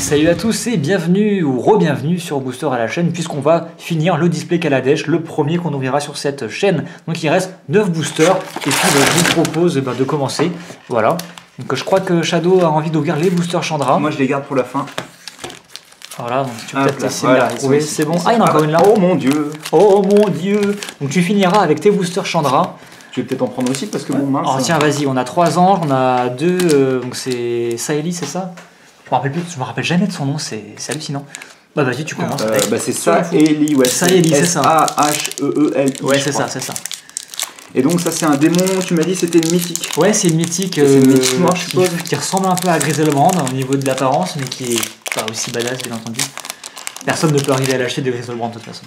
Salut à tous et bienvenue ou re-bienvenue sur Booster à la chaîne, puisqu'on va finir le display Kaladesh, le premier qu'on ouvrira sur cette chaîne. Donc il reste 9 boosters et puis je vous propose de commencer. Voilà. Donc je crois que Shadow a envie d'ouvrir les boosters Chandra. Moi je les garde pour la fin. Voilà, donc tu peux peut-être essayer de la trouver. C'est bon. Ah, il y en a encore une là. Oh mon dieu. Oh mon dieu. Donc tu finiras avec tes boosters Chandra. Je vais peut-être en prendre aussi parce que bon mince. Oh tiens, vas-y, on a 3 anges, on a 2, donc c'est Saeli, c'est ça? Je me rappelle jamais de son nom, c'est hallucinant. Bah vas-y, tu commences. C'est Saeli, ouais. Saeli, c'est ça. S-A-H-E-E-L-I. Ouais, c'est ça, c'est ça. Et donc ça c'est un démon, tu m'as dit c'était une mythique. Ouais, c'est une mythique, noire, je suppose. qui ressemble un peu à Griselbrand au niveau de l'apparence, mais qui est pas aussi badass, bien entendu. Personne ne peut arriver à l'acheter de Griselbrand de toute façon.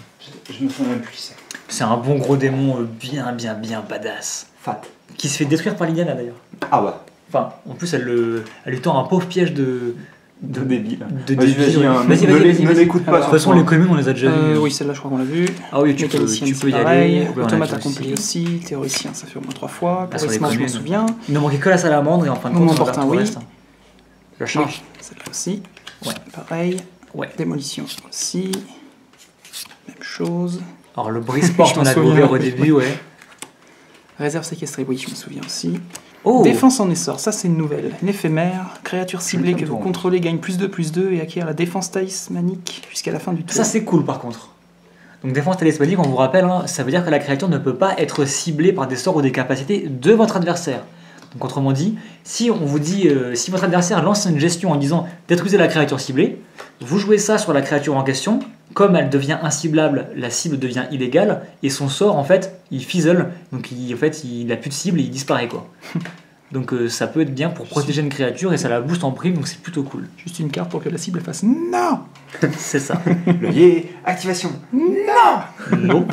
Je me souviens même plus qui c'est. C'est un bon gros démon bien badass. Fat. Qui se fait détruire par Liliana d'ailleurs. Ah bah. Enfin, en plus elle lui tend un pauvre piège de débile. Vas-y, ne l'écoute pas. De toute façon, les communes, on les a déjà vues. Oui, celle-là, je crois qu'on l'a vue. Ah oui, tu peux y aller. Automate accompli aussi. Théoricien, ça fait au moins 3 fois. Charisma, je m'en souviens. Il ne manquait que la salamandre et en fin de compte, Moment portant, oui. Je change. Celle-là aussi. Ouais. Pareil. Ouais. Démolition aussi. Même chose. Alors, le brise-porte, on avait ouvert au début, ouais. Réserve séquestrée, oui, je me souviens aussi. Oh. Défense en essor, ça c'est une nouvelle. Une éphémère, créature ciblée que vous contrôlez gagne +2/+2 et acquiert la défense talismanique jusqu'à la fin du tour. Ça c'est cool par contre. Donc défense talismanique, on vous rappelle, hein, ça veut dire que la créature ne peut pas être ciblée par des sorts ou des capacités de votre adversaire. Donc autrement dit, si on vous dit, si votre adversaire lance une gestion en disant détruisez la créature ciblée, vous jouez ça sur la créature en question, comme elle devient inciblable, la cible devient illégale, et son sort en fait, il fizzle, donc il n'a plus de cible et il disparaît quoi. Donc ça peut être bien pour protéger une créature et ça la booste en prime, donc c'est plutôt cool. Juste une carte pour que la cible fasse non. C'est ça. Levier, activation. Non.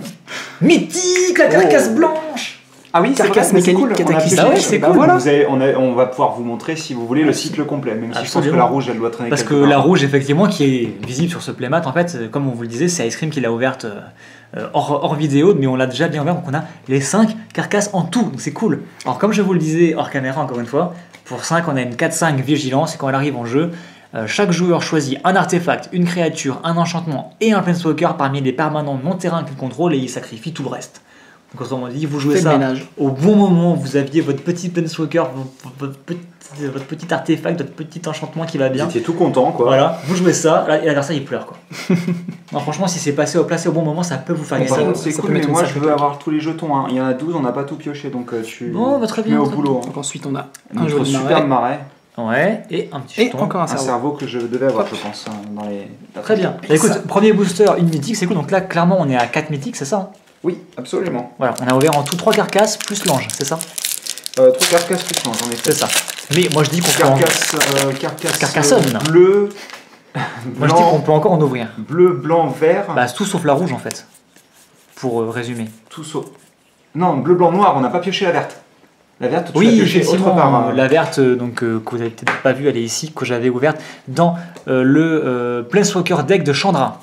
Mythique, la carcasse blanche. Ah oui, carcasse mécanique cataclysme. Ah ouais, c'est cool. Voilà. On va pouvoir vous montrer si vous voulez le cycle complet, même si je pense que la rouge elle doit traîner. Parce que la rouge effectivement qui est visible sur ce playmat, en fait, comme on vous le disait, c'est Ice Cream qui l'a ouverte hors vidéo, mais on l'a déjà bien ouvert, donc on a les 5 carcasses en tout, donc c'est cool. Alors comme je vous le disais hors caméra encore une fois, pour 5 on a une 4-5 vigilance et quand elle arrive en jeu, chaque joueur choisit un artefact, une créature, un enchantement et un planeswalker parmi les permanents non terrain qu'il contrôle et il sacrifie tout le reste. Donc autrement dit, vous jouez ça au bon moment, vous aviez votre petit planeswalker, votre petit artefact, votre petit enchantement qui va bien. Vous étiez tout content quoi. Voilà, vous jouez ça, et l'adversaire il pleure quoi. Non franchement si c'est placé au bon moment ça peut vous faire gagner. Par contre c'est cool mais moi je veux avoir tous les jetons, hein. Il y en a 12, on n'a pas tout pioché donc tu bon, très bien, mets au boulot. Donc ensuite on a un jeu de superbe marais. Ouais, et un petit jeton. Et encore un cerveau que je devais avoir je pense dans les... Très bien. Écoute, premier booster, une mythique, c'est cool, donc là clairement on est à 4 mythiques, c'est ça? Oui, absolument. Voilà, on a ouvert en tout 3 carcasses plus l'ange, c'est ça? 3 carcasses plus l'ange, en effet. C'est ça. Mais moi je dis qu'on peut carcassonne bleu. Moi je dis qu'on peut encore en ouvrir. Bleu, blanc, vert. Bah tout sauf la rouge en fait. Pour résumer. Tout sauf. Non, bleu, blanc, noir, on n'a pas pioché la verte. La verte, tu oui, l'as pioché autre part. La verte, donc que vous n'avez peut-être pas vue, elle est ici, que j'avais ouverte dans le Planeswalker deck de Chandra.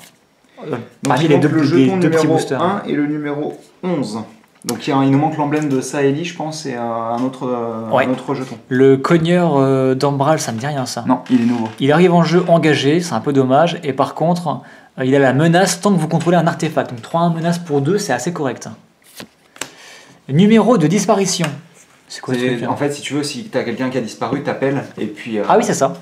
Parmi les deux petits boosters. 1 et le numéro 11. Donc il nous manque l'emblème de Saeli, je pense, et un autre jeton. Le cogneur d'Ambral, ça me dit rien ça. Non, il est nouveau. Il arrive en jeu engagé, c'est un peu dommage, et par contre, il a la menace tant que vous contrôlez un artefact. Donc 3-1 menace pour 2, c'est assez correct. Numéro de disparition. C'est quoi ce truc, en fait, si tu veux, si tu as quelqu'un qui a disparu, t'appelles, et puis... Ah oui, c'est ça.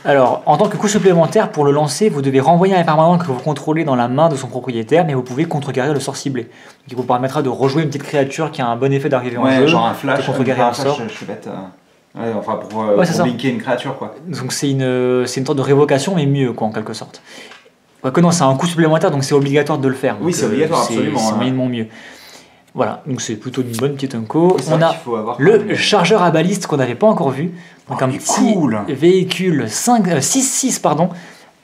Alors, en tant que coût supplémentaire, pour le lancer, vous devez renvoyer un permanent que vous contrôlez dans la main de son propriétaire, mais vous pouvez contrecarrer le sort ciblé. Donc, il vous permettra de rejouer une petite créature qui a un bon effet d'arriver en jeu. Genre un flash, un sort. Je suis bête. Enfin, pour linker une créature, quoi. Donc, c'est une sorte de révocation, mais mieux, quoi, en quelque sorte. Quoique non, c'est un coût supplémentaire, donc c'est obligatoire de le faire. Oui, c'est obligatoire, absolument. C'est moyennement mieux. Voilà, donc c'est plutôt une bonne petite unco. On a le chargeur à baliste qu'on n'avait pas encore vu. Donc un petit véhicule 6-6, pardon.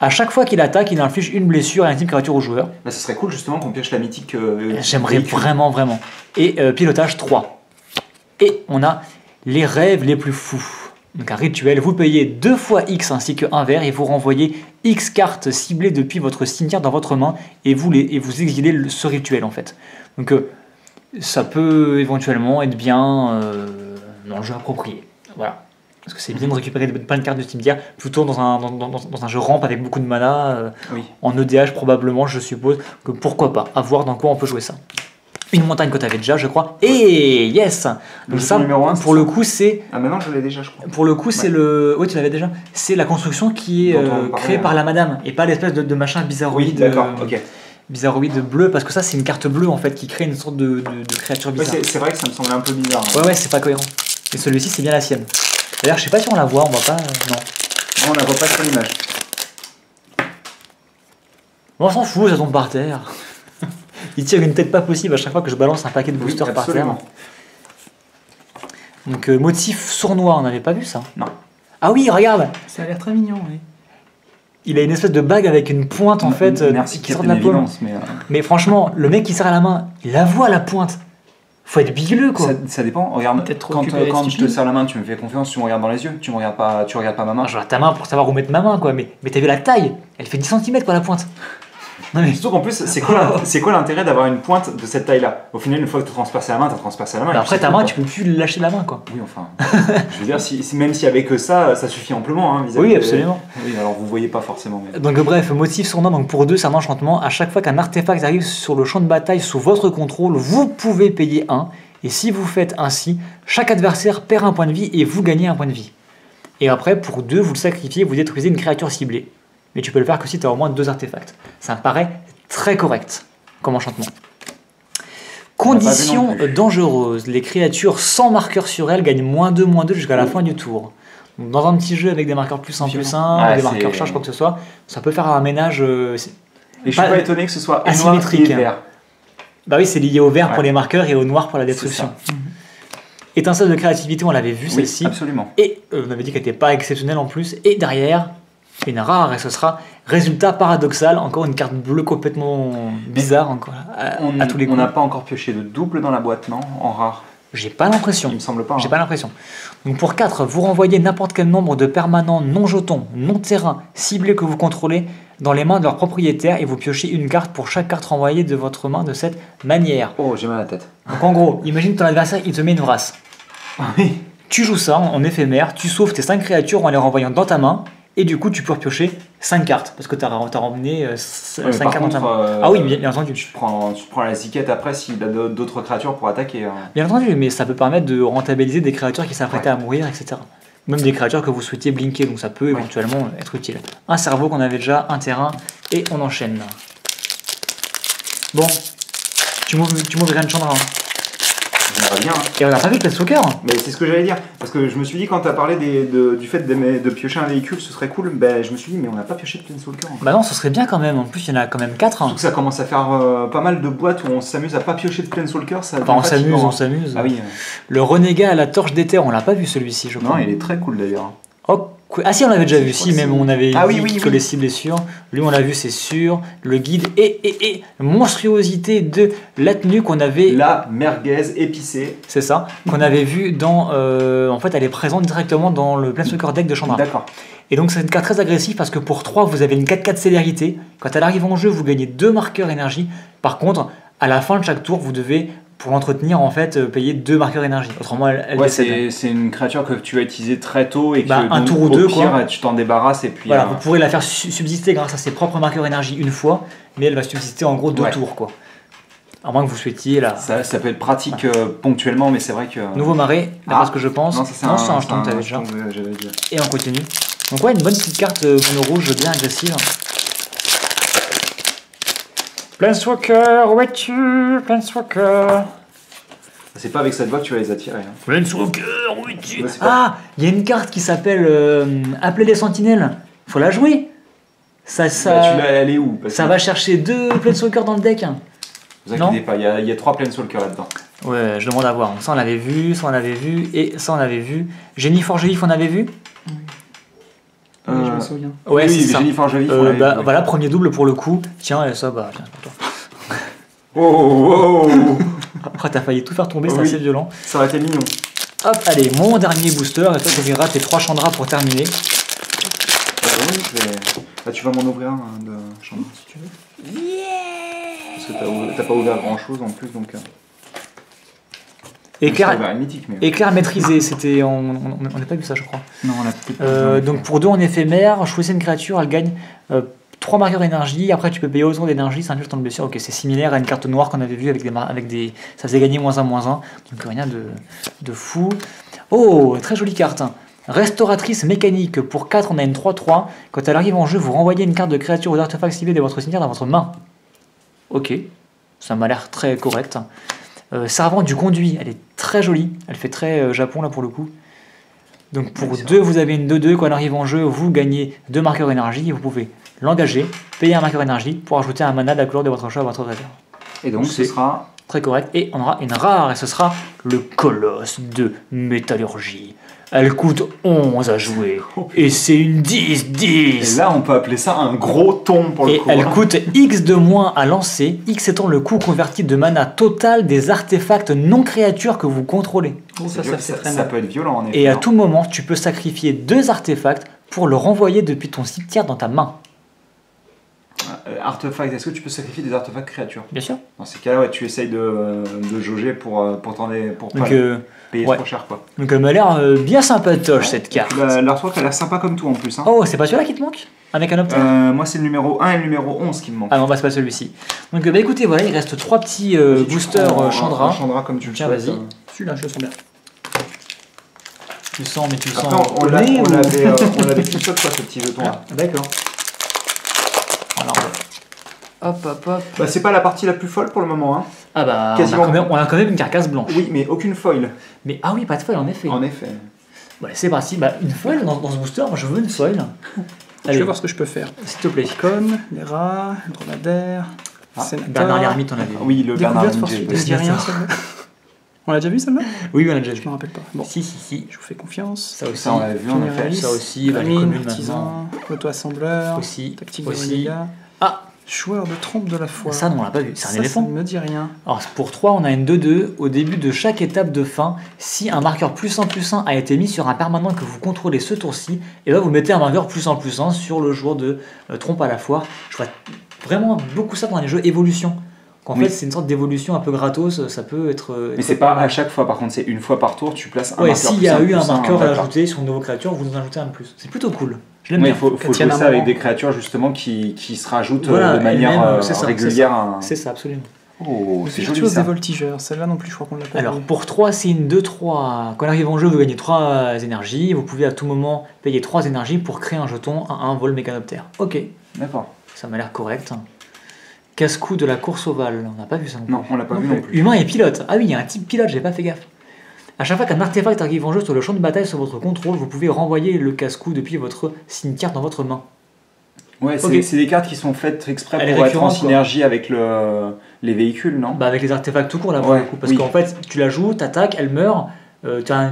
À chaque fois qu'il attaque, il inflige une blessure à une type créature au joueur. Bah, ce serait cool justement qu'on pioche la mythique. J'aimerais vraiment. Et pilotage 3. Et on a les rêves les plus fous. Donc un rituel, vous payez 2 fois X ainsi que 1 vert et vous renvoyez X cartes ciblées depuis votre cimetière dans votre main et vous exilez ce rituel en fait. Donc ça peut éventuellement être bien dans le jeu approprié. Voilà. Parce que c'est bien de récupérer plein de cartes de cimetière, plutôt dans un jeu ramp avec beaucoup de mana, en EDH probablement, je suppose, que pourquoi pas, à voir dans quoi on peut jouer ça. Une montagne que tu avais déjà, je crois. Et yes. Donc ça, numéro 1, pour le coup, c'est... Ah, maintenant, je l'ai déjà, je crois. Pour le coup, c'est le... Oui, tu l'avais déjà. C'est la construction qui est créée par la madame, et pas l'espèce de machin bizarroïde. Oui, d'accord, ok. Bizarroïde bleu, parce que ça, c'est une carte bleue, en fait, qui crée une sorte de créature bizarre. C'est vrai que ça me semblait un peu bizarre. Ouais, c'est pas cohérent. Et celui-ci, c'est bien la sienne. D'ailleurs, je sais pas si on la voit, on voit pas... Non. On la voit pas sur l'image. On s'en fout, ça tombe par terre. Il tire une tête pas possible à chaque fois que je balance un paquet de boosters par terre. Donc motif sournois, on n'avait pas vu ça. Non. Ah oui, regarde. Ça a l'air très mignon, oui. Il a une espèce de bague avec une pointe en fait qui sort de la paume. Mais franchement, le mec qui serre à la main, il la voit la pointe. Faut être bigueux quoi. Ça dépend. Regarde, quand je te serre la main, tu me fais confiance, tu me regardes dans les yeux, tu regardes pas ma main. Je regarde ta main pour savoir où mettre ma main quoi. Mais t'as vu la taille? Elle fait 10 cm quoi la pointe. Non mais surtout qu'en plus, c'est quoi l'intérêt d'avoir une pointe de cette taille-là? Au final, une fois que tu as transpercé la main, Bah après ta main, tu peux plus lâcher la main quoi. Oui, enfin. Je veux dire, même s'il y avait que ça suffit amplement. Hein, oui, absolument. Oui, alors vous voyez pas forcément. Mais... Donc bref, motif sournois, donc pour 2, c'est un enchantement. À chaque fois qu'un artefact arrive sur le champ de bataille sous votre contrôle, vous pouvez payer 1. Et si vous faites ainsi, chaque adversaire perd un point de vie et vous gagnez un point de vie. Et après, pour 2, vous le sacrifiez, vous détruisez une créature ciblée. Mais tu peux le faire que si tu as au moins 2 artefacts. Ça me paraît très correct comme enchantement. Condition dangereuse. Les créatures sans marqueur sur elles gagnent -2/-2 jusqu'à la fin du tour. Donc dans un petit jeu avec des marqueurs +1/+1, des marqueurs charge, quoi que ce soit, ça peut faire un ménage... et je suis pas étonné que ce soit asymétrique. Noir et vert. Bah oui, c'est lié au vert pour les marqueurs et au noir pour la destruction. Étincelle de créativité, on l'avait vu celle-ci. Absolument. Et on avait dit qu'elle n'était pas exceptionnelle en plus. Et derrière... une rare, et ce sera résultat paradoxal, encore une carte bleue complètement bizarre encore, à tous les coups. On n'a pas encore pioché de double dans la boîte, non? En rare. J'ai pas l'impression. Il me semble pas. J'ai pas l'impression. Donc pour 4, vous renvoyez n'importe quel nombre de permanents non jetons, non terrain, ciblés que vous contrôlez dans les mains de leur propriétaire et vous piochez une carte pour chaque carte renvoyée de votre main de cette manière. Oh, j'ai mal à la tête. Donc en gros, imagine ton adversaire, il te met une vrasse. Oui. Tu joues ça en éphémère, tu sauves tes 5 créatures en les renvoyant dans ta main. Et du coup, tu peux repiocher 5 cartes, parce que tu as ramené 5 cartes dans ta main. Ah oui, bien entendu. Tu prends la ziquette après s'il a d'autres créatures pour attaquer. Bien entendu, mais ça peut permettre de rentabiliser des créatures qui s'apprêtaient à mourir, etc. Même des créatures que vous souhaitiez blinker, donc ça peut éventuellement être utile. Un cerveau qu'on avait déjà, un terrain, et on enchaîne. Bon, tu m'ouvrirais une Chandra. J'aimerais bien. Et on n'a pas vu le Planeswalker. Mais c'est ce que j'allais dire. Parce que je me suis dit, quand tu as parlé du fait de piocher un véhicule, ce serait cool. Ben, je me suis dit, mais on n'a pas pioché de Planeswalker encore. Bah non, ce serait bien quand même. En plus, il y en a quand même 4. Surtout que ça commence à faire pas mal de boîtes où on s'amuse à pas piocher de Planeswalker. Enfin, on s'amuse. Ah oui. Le renégat à la torche d'éther, on l'a pas vu celui-ci, je crois. Non, il est très cool d'ailleurs. Oh, ah si, on l'avait déjà vu, si, même on avait dit que les cibles est sûr. Lui, on l'a vu, c'est sûr. Le guide et monstruosité de la tenue qu'on avait... La merguez épicée. C'est ça, qu'on avait vu dans... en fait, elle est présente directement dans le Planeswalker deck de Chandra. D'accord. Et donc, c'est une carte très agressive parce que pour 3, vous avez une 4/4 célérité. Quand elle arrive en jeu, vous gagnez 2 marqueurs énergie. Par contre, à la fin de chaque tour, vous devez... pour l'entretenir, en fait, payer 2 marqueurs énergie. Autrement, elle décède. C'est une créature que tu vas utiliser très tôt et que un tour ou deux, pire, quoi. Tu t'en débarrasses et puis... Voilà, vous pourrez la faire subsister grâce à ses propres marqueurs énergie une fois, mais elle va subsister en gros 2 tours, quoi. À moins que vous souhaitiez la... Ça peut être pratique ponctuellement, mais c'est vrai que... Nouveau marais, d'après ce que je pense. Non, c'est un jeton que tu avais déjà. Et on continue. Donc ouais, une bonne petite carte mono rouge bien agressive. Planeswalker, où es-tu? Planeswalker. C'est pas avec cette voix que tu vas les attirer. Hein. Planeswalker, où es-tu? Ah, il y a une carte qui s'appelle Appeler les sentinelles. Faut la jouer. Ça... elle est où? Ça va chercher 2 Planeswalker dans le deck. Vous inquiétez pas, il y a 3 Planeswalker là-dedans. Ouais, je demande à voir. Ça on l'avait vu, ça on l'avait vu, et ça on l'avait vu. Génie Forge Vif, on avait vu? Oui, je me souviens. Ouais, oui, c'est ça. Génie Forge Vif, voilà, premier double pour le coup. Tiens, et ça, bah, tiens, c'est pour toi. Oh. Après, t'as failli tout faire tomber, c'est assez violent. Ça aurait été mignon. Hop, allez, mon dernier booster, et toi, tu verras tes 3 Chandra pour terminer. Tu vas m'en ouvrir un de Chandra si tu veux. Yeah. Parce que t'as pas ouvert grand chose en plus, donc. Éclair maîtrisé, c'était. On n'a pas vu ça, je crois. Non, on l'a peut-être pas vu. Donc pour 2 en éphémère, choisissez une créature, elle gagne 3 marqueurs d'énergie. Après, tu peux payer autant d'énergie, c'est un temps de blessure. Ok, c'est similaire à une carte noire qu'on avait vue avec des. Ça faisait gagner -1, -1. Donc rien de fou. Oh, très jolie carte. Restauratrice mécanique. Pour 4, on a une 3-3. Quand elle arrive en jeu, vous renvoyez une carte de créature ou d'artefact ciblé de votre cimetière dans votre main. Ok, ça m'a l'air très correct. Servante du conduit, elle est très jolie. Elle fait très Japon là pour le coup. Donc pour 2, vous avez une 2-2. Quand elle arrive en jeu, vous gagnez 2 marqueurs énergie. Vous pouvez l'engager, payer un marqueur énergie pour ajouter un mana de la couleur de votre choix à votre réserve. Et donc ce sera très correct. Et on aura une rare, et ce sera le Colosse de Métallurgie. Elle coûte 11 à jouer. Et c'est une 10-10. Et là, on peut appeler ça un gros ton pour le coup. Et elle coûte X de moins à lancer. X étant le coût converti de mana total des artefacts non créatures que vous contrôlez. Ça peut être violent en effet. Et à tout moment, tu peux sacrifier 2 artefacts pour le renvoyer depuis ton cimetière dans ta main. Artefact, est-ce que tu peux sacrifier des artefacts créatures? Bien sûr. Dans ces cas-là, ouais, tu essayes de jauger pour pas payer trop cher, quoi. Donc elle m'a l'air bien sympatoche cette carte. L'artwork a l'air sympa comme tout en plus. Hein. Oh, c'est pas celui-là qui te manque? Un mécanoptère? Moi, c'est le numéro 1 et le numéro 11 qui me manquent. Ah non, bah c'est pas celui-ci. Donc bah écoutez, voilà, il reste 3 petits boosters Chandra. Chandra comme tu le tiens, vas-y. Celui-là, je le sens bien. Tu le sens, mais tu le sens. Après, on l'avait qu'une seule fois ce petit jeton là. D'accord. Alors, hop. Bah, c'est pas la partie la plus folle pour le moment. Hein. Ah bah, on a quand même une carcasse blanche. Oui, mais aucune foil. Mais ah oui, pas de foil en effet. En effet. Voilà, c'est parti. Bah, une foil dans ce booster, moi je veux une foil. Je vais voir ce que je peux faire. S'il te plaît. Comme les rats, le dromadaire, Bernard l'ermite, on l'a vu. Oui, le Bernard l'ermite. On l'a déjà vu celle-là? Oui, on l'a déjà vu. Je me rappelle pas. Bon. Si. Je vous fais confiance. Ça aussi, on l'avait vu en effet. Ça aussi, Famine, artisan, auto-assembleur, aussi, tactique de dégâts. Ah, joueur de trompe de la foi. Ça, non, on l'a pas vu. C'est un éléphant. Ça ne me dit rien. Alors, pour 3, on a une 2-2. Au début de chaque étape de fin, si un marqueur +1/+1 a été mis sur un permanent que vous contrôlez ce tour-ci, et là, vous mettez un marqueur +1/+1 sur le joueur de trompe à la foire. Je vois vraiment beaucoup ça dans les jeux évolution. En fait, c'est une sorte d'évolution un peu gratos, ça peut être. Mais c'est pas à chaque fois, par contre, c'est une fois par tour, tu places un marqueur. S'il y a eu un marqueur à ajouter sur une nouvelle créature, vous en ajoutez un de plus. C'est plutôt cool. Je l'aime bien. Il faut jouer ça avec des créatures justement qui se rajoutent de manière régulière. C'est ça, absolument. Oh, c'est joli ça. Des voltigeurs, celle-là non plus, je crois qu'on l'a pas. Alors pour 3, c'est une 2-3. Quand elle arrive en jeu, vous gagnez 3 énergies. Vous pouvez à tout moment payer 3 énergies pour créer un jeton à un vol mécanoptère. Ok. D'accord. Ça m'a l'air correct. Casse-cou de la course ovale, on n'a pas vu ça non plus. Non, on l'a pas vu non plus. Humain et pilote. Ah oui, il y a un type pilote, j'ai pas fait gaffe. À chaque fois qu'un artefact arrive en jeu sur le champ de bataille sur votre contrôle, vous pouvez renvoyer le casse-cou depuis votre cimetière dans votre main. Ouais, c'est des cartes qui sont faites exprès pour être en synergie avec les véhicules, non? Bah avec les artefacts tout court là pour le coup. Parce qu'en fait, tu la joues, t'attaques, elle meurt,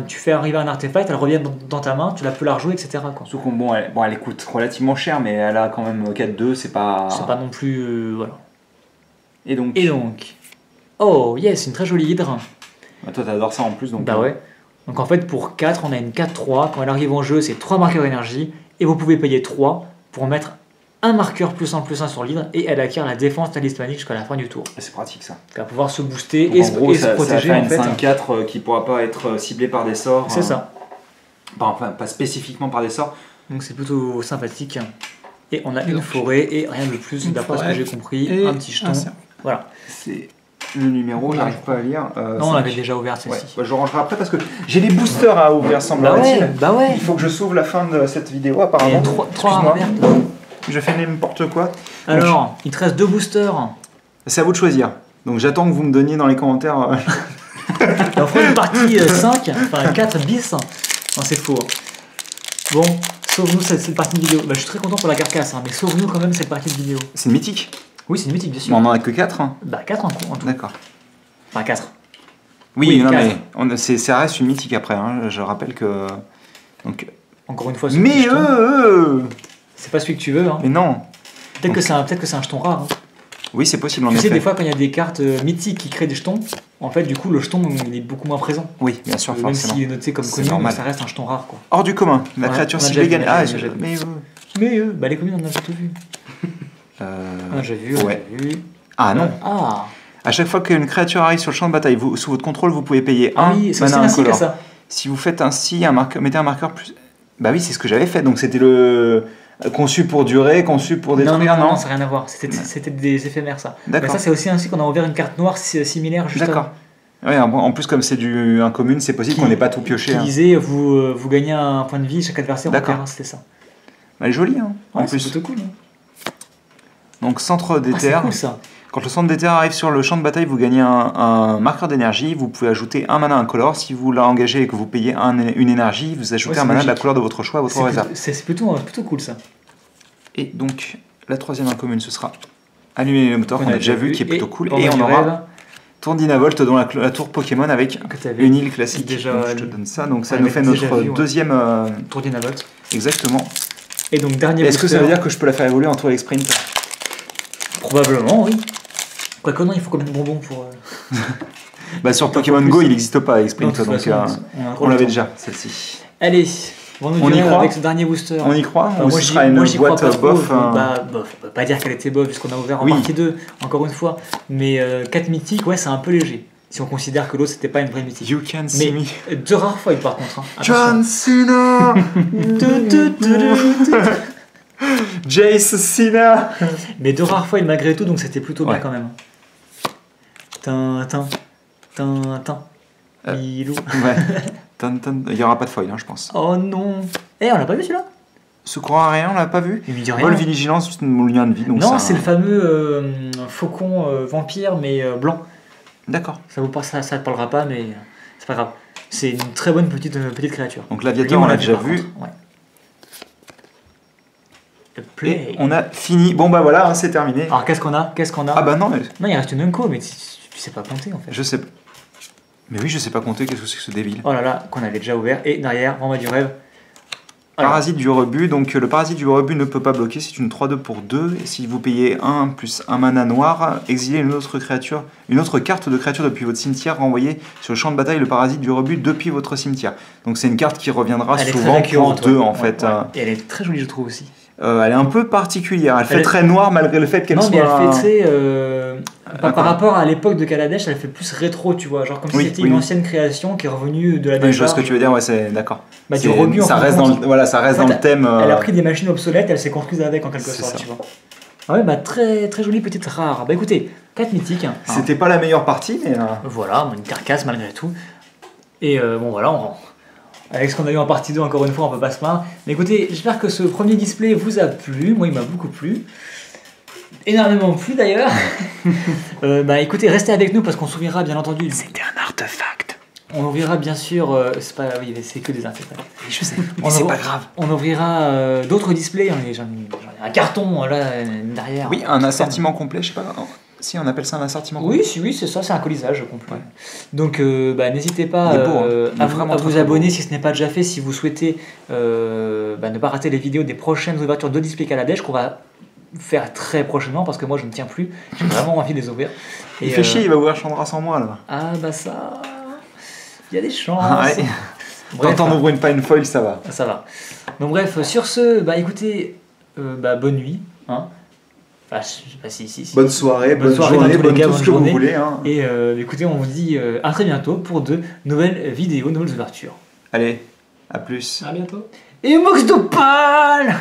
tu fais arriver un artefact, elle revient dans ta main, tu peux la rejouer, etc. Surtout elle coûte relativement cher, mais elle a quand même 4-2, c'est pas... C'est pas non plus... voilà. Et donc... Oh yes, une très jolie hydre. Bah toi t'adores ça en plus donc... Bah ouais. Donc en fait pour 4 on a une 4-3, quand elle arrive en jeu c'est 3 marqueurs énergie, et vous pouvez payer 3 pour mettre un marqueur +1/+1 sur l'hydre, et elle acquiert la défense talismanique jusqu'à la fin du tour. C'est pratique ça. Elle va pouvoir se booster donc, et se protéger ça en fait. Une 5-4 qui pourra pas être ciblée par des sorts. C'est ça. Enfin pas spécifiquement par des sorts. Donc c'est plutôt sympathique. Et on a une forêt et rien de plus d'après ce que j'ai compris, un petit jeton. Voilà. C'est le numéro, j'arrive pas à lire. Non, on l'avait déjà ouvert celle-ci. Ouais, je rentrerai après parce que j'ai des boosters à ouvrir, semblerait-il. Bah ouais. Il faut que je sauve la fin de cette vidéo apparemment. 3 je fais n'importe quoi. Alors, il te reste 2 boosters. C'est à vous de choisir. Donc j'attends que vous me donniez dans les commentaires. On fera une partie 5, enfin 4 bis. Non, c'est faux. Bon, sauve-nous cette partie de vidéo. Bah, je suis très content pour la carcasse, mais sauve-nous quand même cette partie de vidéo. C'est une mythique. Oui, c'est une mythique, bien sûr. Mais on en a que 4 hein. Bah 4 en tout. D'accord. Enfin 4. Oui, non 4. Mais ça reste une mythique après. Hein. Je rappelle que... Donc... Encore une fois, mais c'est pas celui que tu veux. Hein. Mais non. Peut-être que c'est un jeton rare. Hein. Oui, c'est possible en effet. Tu sais, des fois, quand il y a des cartes mythiques qui créent des jetons, en fait, du coup, le jeton il est beaucoup moins présent. Oui, bien sûr, même s'il est noté comme connu, ça reste un jeton rare. Quoi. Hors du commun. La créature ciblée gagne. Ah, mais les communes, on en a tout vu. J'ai vu. Ah non. Ah. À chaque fois qu'une créature arrive sur le champ de bataille, sous votre contrôle, vous pouvez payer un mana incolore. Ça. Si vous faites ainsi, mettez un marqueur plus... Bah oui, c'est ce que j'avais fait, donc c'était le... Conçu pour durer, conçu pour détruire, non, ça n'a rien à voir. C'était des éphémères, ça. Mais ça, c'est aussi ainsi qu'on a ouvert une carte noire similaire juste D'accord. Ouais, en plus, comme c'est du incommune, c'est possible qu'on n'ait pas tout pioché. Qui disait, vous gagnez un point de vie, chaque adversaire en perd un, c'était ça. Elle est jolie, hein, en plus. C'est plutôt cool. Hein. Donc, centre d'éther. C'est cool, ça. Quand le centre d'éther arrive sur le champ de bataille, vous gagnez un marqueur d'énergie. Vous pouvez ajouter un mana incolore. Si vous l'engagez et que vous payez une énergie, vous ajoutez un mana de la couleur de votre choix à votre réserve. C'est plutôt cool, ça. Et donc, la troisième incommune, ce sera allumer le moteur qu'on a déjà vu, qui est plutôt cool. Et on aura Tour d'Inavolt, dont la tour Pokémon avec une île classique. Déjà, donc, je te donne ça. Donc, ça nous fait notre deuxième Tour d'Inavolt. Exactement. Et donc, dernier Est-ce que ça veut dire que je peux la faire évoluer en tour avec sprint? Probablement, oui. Quoique non, il faut combien de bonbons pour... Bah, sur Pokémon Go, il n'existe pas avec sprint, donc on l'avait déjà, celle-ci. Allez, on y croit avec ce dernier booster. On y croit? Ou ce sera une boîte bof? Bof, on peut pas dire qu'elle était bof puisqu'on a ouvert en partie 2, encore une fois. Mais 4 mythiques, ouais, c'est un peu léger. Si on considère que l'autre c'était pas une vraie mythique. You can see me. Mais 2 rares foils par contre. Hein. John Cena. Jace Cena. Mais 2 rares foils malgré tout, donc c'était plutôt bien quand même. Tintin. Milou. Ouais. Il n'y aura pas de foil, hein, je pense. Oh non. On l'a pas vu celui-là? Secours à rien, on l'a pas vu. Il me dit rien. Vol vigilance, c'est une lien de vie. Donc non, c'est le fameux faucon vampire, mais blanc. D'accord. Ça te parlera pas, mais c'est pas grave. C'est une très bonne petite créature. Donc l'aviateur, on l'a déjà vu. Ouais. Et on a fini. Bon bah voilà, hein, c'est terminé. Alors qu'est-ce qu'on a? Ah bah non, mais... Non, il reste une Unco, mais tu sais pas compter en fait. Je sais pas. Mais oui, je sais pas compter, qu'est-ce que c'est que ce débile. Oh là là, qu'on avait déjà ouvert. Et derrière, Renvoi du rêve. Alors. Parasite du rebut, donc le parasite du rebut ne peut pas bloquer, c'est une 3-2 pour 2. Et si vous payez 1 plus un mana noir, exilez une autre carte de créature depuis votre cimetière, renvoyez sur le champ de bataille le parasite du rebut depuis votre cimetière. Donc c'est une carte qui reviendra souvent pour 2 en fait. Ouais. Et elle est très jolie, je trouve aussi. Elle est un peu particulière, elle fait très noire malgré le fait qu'elle soit... Non, mais elle fait très... par rapport à l'époque de Kaladesh, elle fait plus rétro, tu vois, genre comme si c'était une ancienne création qui est revenue de la décharge. Oui, je vois ce que tu veux dire, ouais, c'est d'accord. Bah, du rebut, ça reste dans le thème... Elle a pris des machines obsolètes, elle s'est construite avec en quelque sorte, tu vois. Ah ouais, bah très, très jolie petite rare. Bah écoutez, 4 mythiques. C'était pas la meilleure partie, mais... Voilà, une carcasse malgré tout. Et bon voilà, avec ce qu'on a eu en partie 2, encore une fois, on peut pas se plaindre. Mais écoutez, j'espère que ce premier display vous a plu. Moi, il m'a beaucoup plu. Énormément plu d'ailleurs. Bah écoutez, restez avec nous parce qu'on s'ouvrira bien entendu. C'était un artefact. On ouvrira bien sûr. C'est que des artefacts. Je sais, mais c'est pas grave. On ouvrira d'autres displays. J'en ai un carton là derrière. Oui, un assortiment complet, je sais pas. Si on appelle ça un assortiment complet. Oui, c'est ça, c'est un colisage complet. Ouais. Donc n'hésitez pas à vous abonner si ce n'est pas déjà fait, si vous souhaitez ne pas rater les vidéos des prochaines ouvertures de display Kaladesh qu'on va faire très prochainement parce que moi je ne tiens plus, j'ai vraiment envie de les ouvrir. Et il fait chier, il va ouvrir Chandra sans moi là. Ah bah ça, il y a des chances. Ouais. Bref, quand on ouvre une pine foil, ça va. Ça va. Donc bref, sur ce, écoutez, bonne nuit. Hein. Enfin, je sais pas si. Bonne soirée, bonne journée, dans tous les cas, tout ce que vous voulez. Hein. Et écoutez, on vous dit à très bientôt pour de nouvelles vidéos, nouvelles ouvertures. Allez, à plus. À bientôt. Et Mox d'Opale.